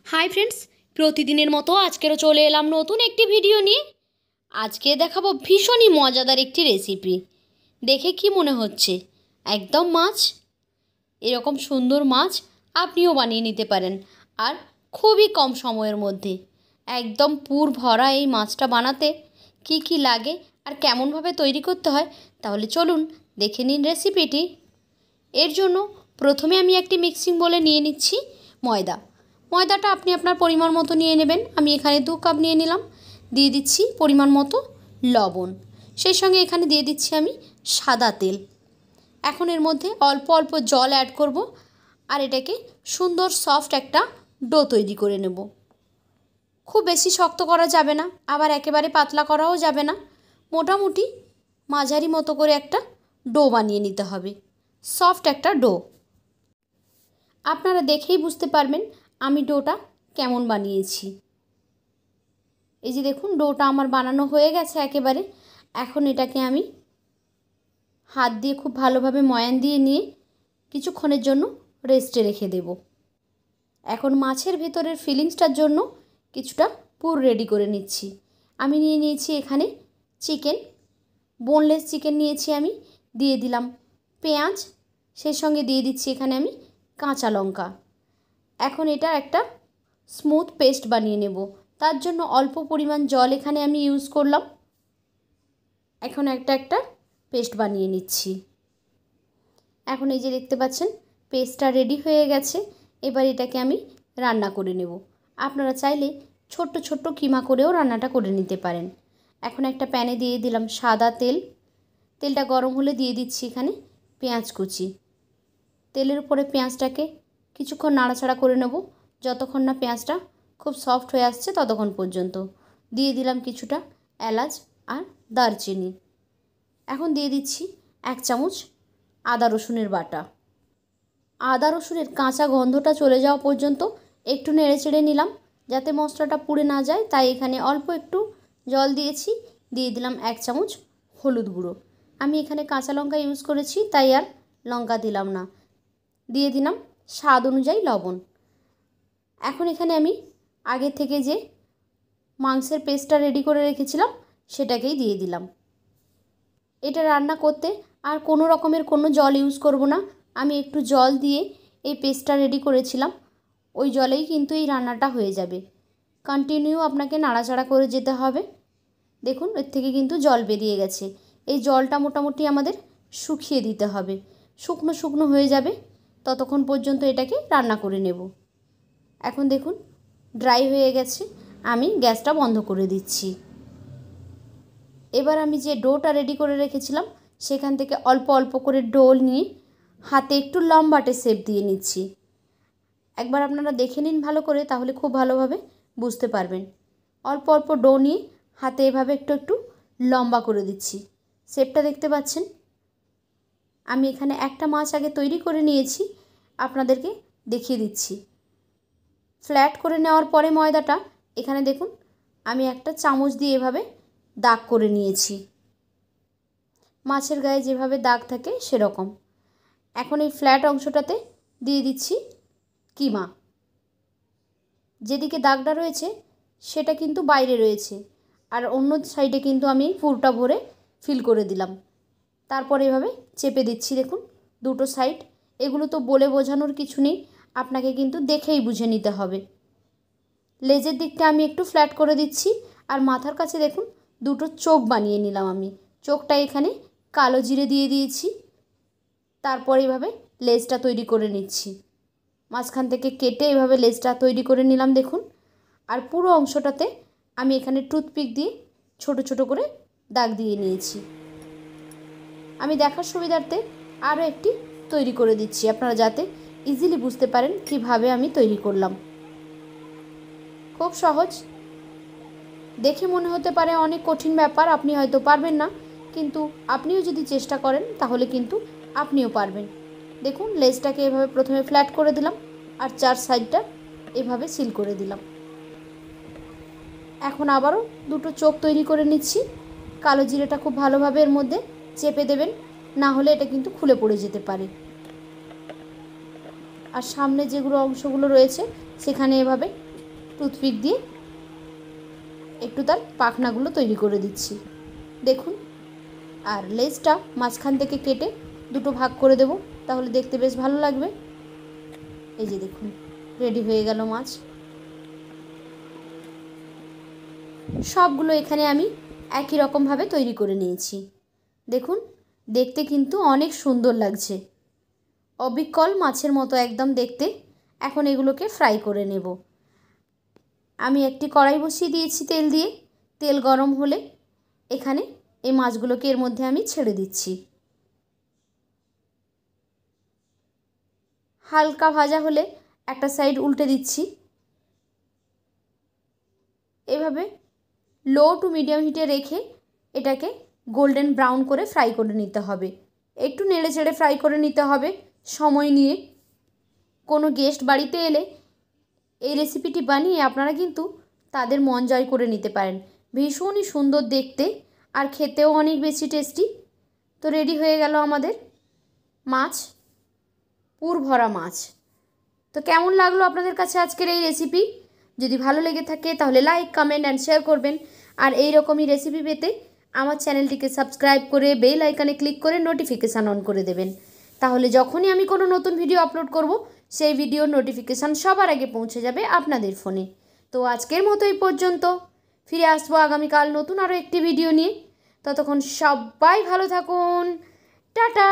Hi friends, প্রতিদিনের মতো আজকেরও চলে এলাম নতুন একটি ভিডিও নিয়ে। আজকে দেখাবো ভীষণই মজাদার একটি রেসিপি। দেখে কি মনে হচ্ছে? একদম মাছ। এরকম সুন্দর মাছ আপনিও বানিয়ে নিতে পারেন, আর খুবই কম সময়ের মধ্যে। একদম পুর ভরা এই মাছটা বানাতে কি কি লাগে আর কেমনভাবে তৈরি করতে হয়, তাহলে চলুন দেখে নিন রেসিপিটি। এর জন্য প্রথমে আমি একটি মিক্সিং বোলে নিয়ে নিচ্ছি ময়দাটা আপনি আপনার পরিমাণ মতো নিয়ে নেবেন। আমি এখানে 2 কাপ নিয়ে নিলাম। দিয়ে দিচ্ছি পরিমাণ মতো লবণ, সেই সঙ্গে এখানে দিয়ে দিচ্ছি আমি সাদা তেল। এখন এর মধ্যে অল্প অল্প জল অ্যাড করব, আর এটাকে সুন্দর সফট একটা ডো তৈরি করে নেব। খুব বেশি শক্ত করা যাবে না, আবার একেবারে পাতলা করাও যাবে না। মোটামুটি মাঝারি মতো করে একটা ডো বানিয়ে নিতে হবে, সফট একটা ডো। আপনারা দেখেই বুঝতে পারবেন আমি ডোটা কেমন বানিয়েছি। এই যে দেখুন, ডোটা আমার বানানো হয়ে গেছে একেবারে। এখন এটাকে আমি হাত দিয়ে খুব ভালোভাবে ময়ান দিয়ে নিয়ে কিছুক্ষণের জন্য রেস্টে রেখে দেব। এখন মাছের ভেতরের ফিলিংসটার জন্য কিছুটা পুর রেডি করে নিচ্ছি। আমি নিয়ে নিয়েছি এখানে চিকেন, বোনলেস চিকেন নিয়েছি আমি। দিয়ে দিলাম পেঁয়াজ, সেই সঙ্গে দিয়ে দিচ্ছি এখানে আমি কাঁচা লঙ্কা। এখন এটা একটা স্মুথ পেস্ট বানিয়ে নেব, তার জন্য অল্প পরিমাণ জল এখানে আমি ইউজ করলাম। এখন একটা পেস্ট বানিয়ে নিচ্ছি। এখন এই যে দেখতে পাচ্ছেন পেস্টটা রেডি হয়ে গেছে। এবার এটাকে আমি রান্না করে নেব। আপনারা চাইলে ছোট্ট ছোট্ট কিমা করেও রান্নাটা করে নিতে পারেন। এখন একটা প্যানে দিয়ে দিলাম সাদা তেল। তেলটা গরম হলে দিয়ে দিচ্ছি এখানে পেঁয়াজ কুচি। তেলের উপরে পেঁয়াজটাকে কিছুক্ষণ নাড়াচাড়া করে নেব, যতক্ষণ না পেঁয়াজটা খুব সফট হয়ে আসছে ততক্ষণ পর্যন্ত। দিয়ে দিলাম কিছুটা এলাচ আর দারচিনি। এখন দিয়ে দিচ্ছি 1 চামচ আদা রসুনের বাটা। আদা রসুনের কাঁচা গন্ধটা চলে যাওয়া পর্যন্ত একটু নেড়ে চেড়ে নিলাম, যাতে মশলাটা পুড়ে না যায়। তাই এখানে অল্প একটু জল দিয়েছি। দিয়ে দিলাম 1 চামচ হলুদ গুঁড়ো। আমি এখানে কাঁচা লঙ্কা ইউজ করেছি, তাই আর লঙ্কা দিলাম না। দিয়ে দিলাম স্বাদ অনুযায়ী লবণ। এখন এখানে আমি আগে থেকে যে মাংসের পেস্টটা রেডি করে রেখেছিলাম সেটাকেই দিয়ে দিলাম। এটা রান্না করতে আর কোনো রকমের কোনো জল ইউজ করব না। আমি একটু জল দিয়ে এই পেস্টটা রেডি করেছিলাম, ওই জলেই কিন্তু এই রান্নাটা হয়ে যাবে। কন্টিনিউ আপনাকে নাড়াচাড়া করে যেতে হবে। দেখুন, এর থেকে কিন্তু জল বেরিয়ে গেছে। এই জলটা মোটামুটি আমাদের শুকিয়ে দিতে হবে, শুকনো শুকনো হয়ে যাবে, ততক্ষণ পর্যন্ত এটাকে রান্না করে নেব। এখন দেখুন ড্রাই হয়ে গেছে, আমি গ্যাসটা বন্ধ করে দিচ্ছি। এবার আমি যে ডোটা রেডি করে রেখেছিলাম সেখান থেকে অল্প অল্প করে ডো নিয়ে হাতে একটু লম্বাটে শেপ দিয়ে নিচ্ছি। একবার আপনারা দেখে নিন ভালো করে, তাহলে খুব ভালোভাবে বুঝতে পারবেন। অল্প অল্প ডো নিয়ে হাতে এভাবে একটু একটু লম্বা করে দিচ্ছি। শেপটা দেখতে পাচ্ছেন? আমি এখানে একটা মাছ আগে তৈরি করে নিয়েছি, আপনাদেরকে দেখিয়ে দিচ্ছি। ফ্ল্যাট করে নেওয়ার পরে ময়দাটা এখানে দেখুন আমি একটা চামচ দিয়ে এভাবে দাগ করে নিয়েছি, মাছের গায়ে যেভাবে দাগ থাকে সেরকম। এখন এই ফ্ল্যাট অংশটাতে দিয়ে দিচ্ছি কিমা। যেদিকে দাগটা রয়েছে সেটা কিন্তু বাইরে রয়েছে, আর অন্য সাইডে কিন্তু আমি পুরটা ভরে ফিল করে দিলাম। তারপর এভাবে চেপে দিচ্ছি। দেখুন দুটো সাইড। এগুলো তো বলে বোঝানোর কিছু নেই, আপনাকে কিন্তু দেখেই বুঝে নিতে হবে। লেজের দিকটা আমি একটু ফ্ল্যাট করে দিচ্ছি, আর মাথার কাছে দেখুন দুটো চোখ বানিয়ে নিলাম আমি। চোখটা এখানে কালো জিরে দিয়ে দিয়েছি। তারপর এইভাবে লেজটা তৈরি করে নিচ্ছি। মাঝখান থেকে কেটে এভাবে লেজটা তৈরি করে নিলাম দেখুন। আর পুরো অংশটাতে আমি এখানে টুথপিক দিয়ে ছোট ছোট করে দাগ দিয়ে নিয়েছি। আমি দেখার সুবিধার্থে আরও একটি তৈরি করে দিচ্ছি, আপনারা যাতে ইজিলি বুঝতে পারেন কিভাবে আমি তৈরি করলাম। খুব সহজ। দেখে মনে হতে পারে অনেক কঠিন ব্যাপার, আপনি হয়তো পারবেন না, কিন্তু আপনিও যদি চেষ্টা করেন তাহলে কিন্তু আপনিও পারবেন। দেখুন লেজটাকে এভাবে প্রথমে ফ্ল্যাট করে দিলাম, আর 4 সাইডটা এভাবে সিল করে দিলাম। এখন আবারও দুটো চোখ তৈরি করে নিচ্ছি। কালো জিরেটা খুব ভালোভাবে এর মধ্যে চেপে দেবেন, না হলে এটা কিন্তু খুলে পড়ে যেতে পারে। আর সামনে যেগুলো অংশগুলো রয়েছে সেখানে এভাবে টুথপিক দিয়ে একটু তার পাখনাগুলো তৈরি করে দিচ্ছি। দেখুন, আর লেজটা মাঝখান থেকে কেটে দুটো ভাগ করে দেব, তাহলে দেখতে বেশ ভালো লাগবে। এই যে দেখুন, রেডি হয়ে গেল মাছ। সবগুলো এখানে আমি একই রকমভাবে তৈরি করে নিয়েছি। দেখুন, দেখতে কিন্তু অনেক সুন্দর লাগছে, অবিকল মাছের মতো একদম দেখতে। এখন এগুলোকে ফ্রাই করে নেব। আমি একটি কড়াই বসিয়ে দিয়েছি তেল দিয়ে। তেল গরম হলে এখানে এই মাছগুলোকে এর মধ্যে আমি ছেড়ে দিচ্ছি। হালকা ভাজা হলে একটা সাইড উল্টে দিচ্ছি। এভাবে লো টু মিডিয়াম হিটে রেখে এটাকে গোল্ডেন ব্রাউন করে ফ্রাই করে নিতে হবে। একটু নেড়ে চেড়ে ফ্রাই করে নিতে হবে সময় নিয়ে। কোনো গেস্ট বাড়িতে এলে এই রেসিপিটি বানিয়ে আপনারা কিন্তু তাদের মন জয় করে নিতে পারেন। ভীষণই সুন্দর দেখতে আর খেতেও অনেক বেশি টেস্টি। তো রেডি হয়ে গেল আমাদের মাছ, পুর ভরা মাছ। তো কেমন লাগলো আপনাদের কাছে আজকের এই রেসিপি? যদি ভালো লেগে থাকে তাহলে লাইক, কমেন্ট অ্যান্ড শেয়ার করবেন। আর এই রকমই রেসিপি পেতে আমার চ্যানেলটিকে সাবস্ক্রাইব করে বেল আইকনে ক্লিক করে নোটিফিকেশান অন করে দেবেন। তাহলে যখনই আমি কোনো নতুন ভিডিও আপলোড করব, সেই ভিডিওর নোটিফিকেশান সবার আগে পৌঁছে যাবে আপনাদের ফোনে। তো আজকের মতো এই পর্যন্ত। ফিরে আসবো আগামীকাল নতুন আরও একটি ভিডিও নিয়ে। ততক্ষণ সবাই ভালো থাকুন। টাটা।